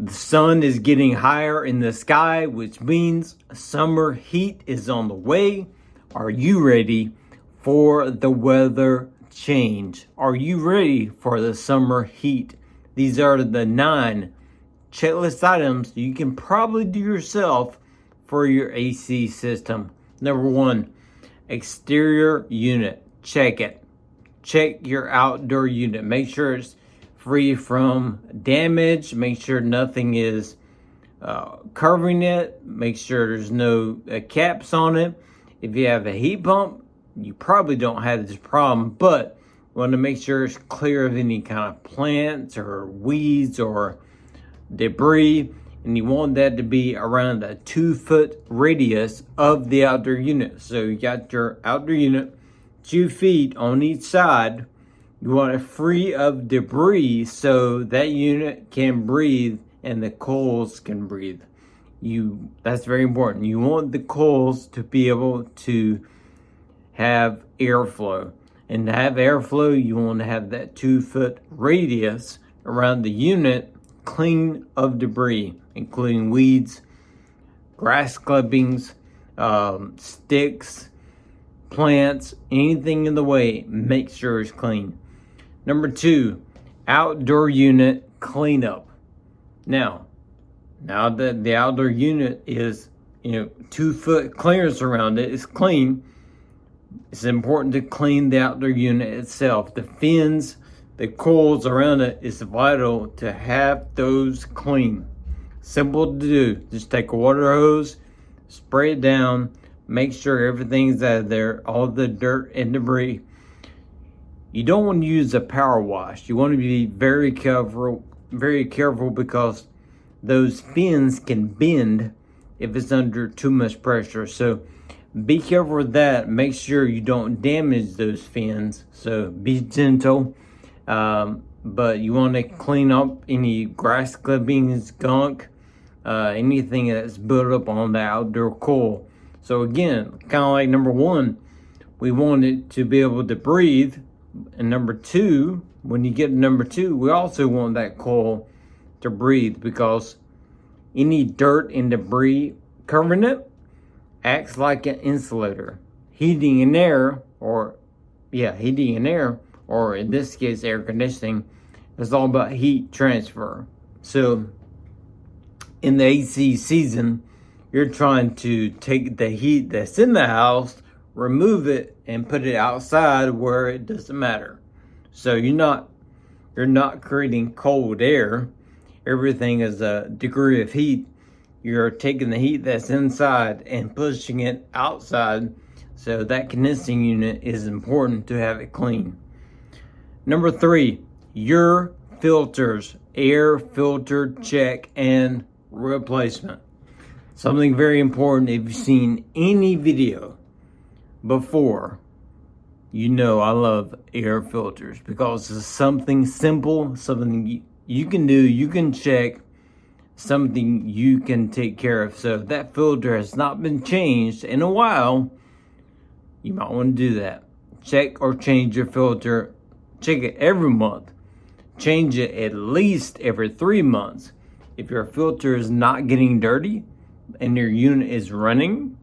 The sun is getting higher in the sky, which means summer heat is on the way. Are you ready for the weather change? Are you ready for the summer heat? These are the 9 checklist items you can probably do yourself for your AC system. Number 1, exterior unit. Check it. Check your outdoor unit. Make sure it's free from damage. Make sure nothing is covering it. Make sure there's no caps on it. If you have a heat pump, you probably don't have this problem, but you want to make sure it's clear of any kind of plants or weeds or debris, and you want that to be around a 2-foot radius of the outdoor unit. So you got your outdoor unit 2 feet on each side. You want it free of debris so that unit can breathe and the coils can breathe. That's very important. You want the coils to be able to have airflow. And to have airflow, you want to have that 2-foot radius around the unit clean of debris, including weeds, grass clippings, sticks, plants, anything in the way. Make sure it's clean. Number 2, outdoor unit cleanup. Now that the outdoor unit is 2-foot clearance around it, it's clean. It's important to clean the outdoor unit itself. The fins, the coils around it, is vital to have those clean. Simple to do. Just take a water hose, spray it down, make sure everything's out of there, all the dirt and debris. You don't want to use a power wash. You want to be very careful because those fins can bend if it's under too much pressure. So be careful with that. Make sure you don't damage those fins. So be gentle. But you want to clean up any grass clippings, gunk, anything that's built up on the outdoor coil. So again, kind of like number 1, we want it to be able to breathe. And number 2, when you get to number 2, we also want that coil to breathe, because any dirt and debris covering it acts like an insulator. Heating and air, or in this case air conditioning, is all about heat transfer. So in the AC season, you're trying to take the heat that's in the house, remove it, and put it outside where it doesn't matter. So you're not creating cold air. Everything is a degree of heat. You're taking the heat that's inside and pushing it outside. So that condensing unit is important to have it clean. Number 3, your filters, air filter check and replacement. Something very important. If you've seen any video before, I love air filters, because it's something simple, something you can do, you can check, something you can take care of. So if that filter has not been changed in a while, you might want to do that. Check or change your filter. Check it every month. Change it at least every 3 months. If your filter is not getting dirty and your unit is running,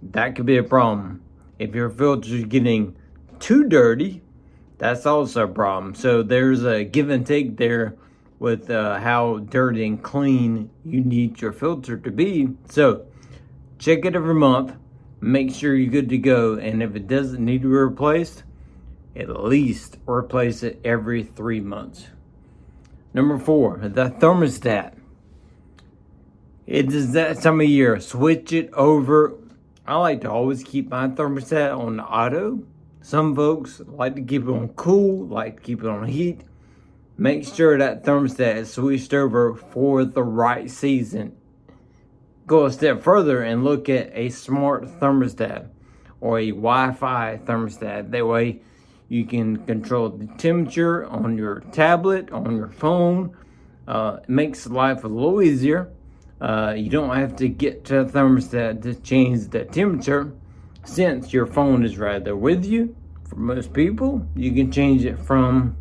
that could be a problem. If your filter is getting too dirty, that's also a problem. So there's a give and take there with how dirty and clean you need your filter to be. So check it every month. Make sure you're good to go. And if it doesn't need to be replaced, at least replace it every 3 months. Number 4, the thermostat. It is that time of year. Switch it over. I like to always keep my thermostat on auto. Some folks like to keep it on cool, like to keep it on heat. Make sure that thermostat is switched over for the right season. Go a step further and look at a smart thermostat or a Wi-Fi thermostat. That way you can control the temperature on your tablet, on your phone. It makes life a little easier. You don't have to get to a thermostat to change the temperature, since your phone is right there with you. For most people, you can change it from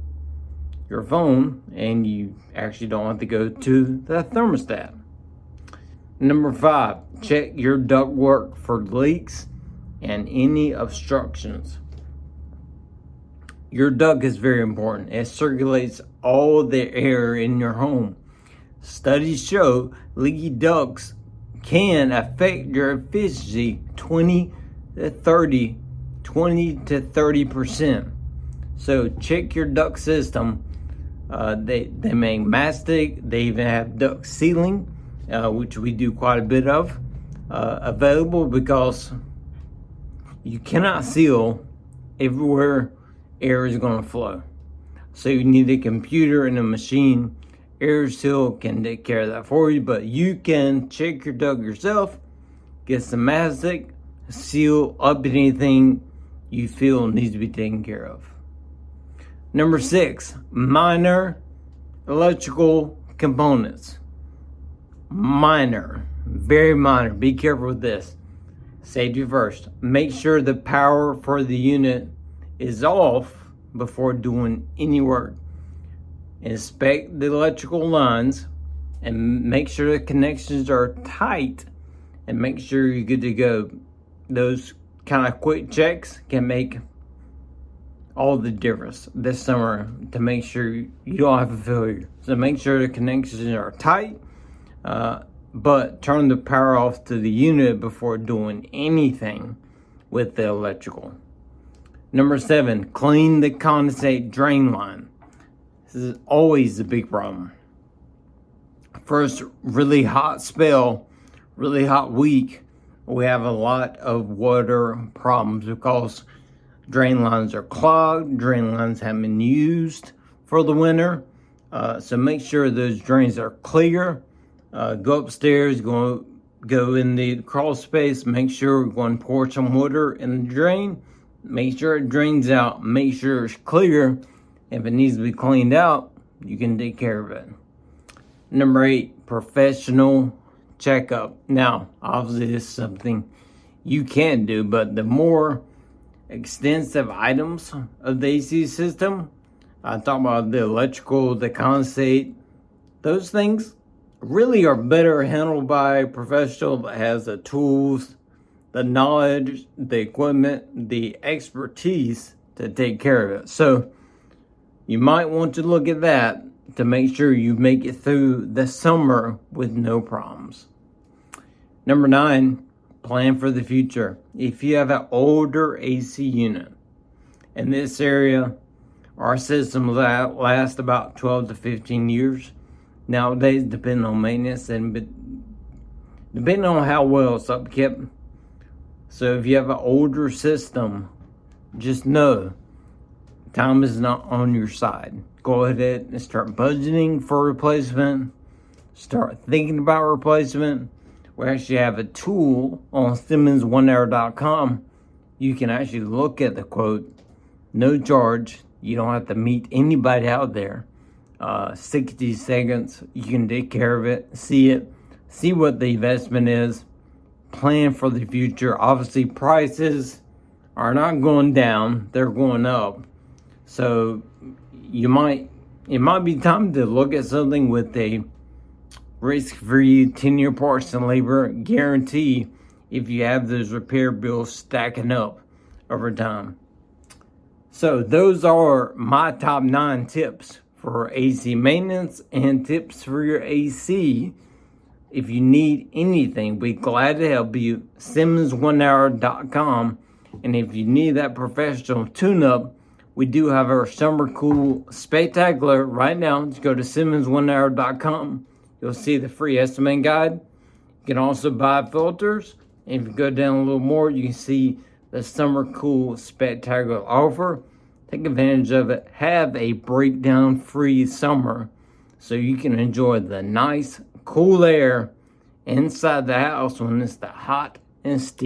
your phone, and you actually don't have to go to the thermostat. Number 5, check your ductwork for leaks and any obstructions. Your duct is very important. It circulates all the air in your home. Studies show leaky ducts can affect your efficiency 20 to 30%. So check your duct system. They make mastic. They even have duct sealing, which we do quite a bit of, available, because you cannot seal everywhere air is going to flow. So you need a computer and a machine. Air seal can take care of that for you, but you can check your duct yourself, get some mastic, seal up anything you feel needs to be taken care of. Number 6, minor electrical components. Minor, very minor. Be careful with this. Safety first. Make sure the power for the unit is off before doing any work. Inspect the electrical lines and make sure the connections are tight, and make sure you're good to go. Those kind of quick checks can make all the difference this summer to make sure you don't have a failure. So make sure the connections are tight, but turn the power off to the unit before doing anything with the electrical. Number 7, clean the condensate drain line. This is always a big problem. First really hot spell, really hot week, we have a lot of water problems because drain lines are clogged, drain lines haven't been used for the winter. So make sure those drains are clear. Go upstairs, go in the crawl space, make sure you're going to pour some water in the drain. Make sure it drains out, make sure it's clear. If it needs to be cleaned out, you can take care of it. Number 8, professional checkup. Now, obviously this is something you can do, but the more extensive items of the AC system, I talk about the electrical, the condensate, those things really are better handled by a professional that has the tools, the knowledge, the equipment, the expertise to take care of it. So you might want to look at that to make sure you make it through the summer with no problems. Number 9, plan for the future. If you have an older AC unit, in this area, our system lasts about 12 to 15 years. Nowadays, depending on maintenance and depending on how well it's upkept. So if you have an older system, just know time is not on your side. Go ahead and start budgeting for replacement. Start thinking about replacement. We actually have a tool on SimmonsOneHour.com. You can actually look at the quote, no charge. You don't have to meet anybody out there. 60 seconds, you can take care of it, see what the investment is, plan for the future. Obviously, prices are not going down, they're going up. So it might be time to look at something with a risk-free 10-year parts and labor guarantee if you have those repair bills stacking up over time. So those are my top 9 tips for AC maintenance and tips for your AC. If you need anything, we're glad to help you. SimmonsOneHour.com. And if you need that professional tune-up, we do have our Summer Cool Spectacular right now. Just go to SimmonsOneHour.com. You'll see the free estimate guide. You can also buy filters. And if you go down a little more, you can see the Summer Cool Spectacular offer. Take advantage of it. Have a breakdown-free summer so you can enjoy the nice, cool air inside the house when it's the hot and steamy.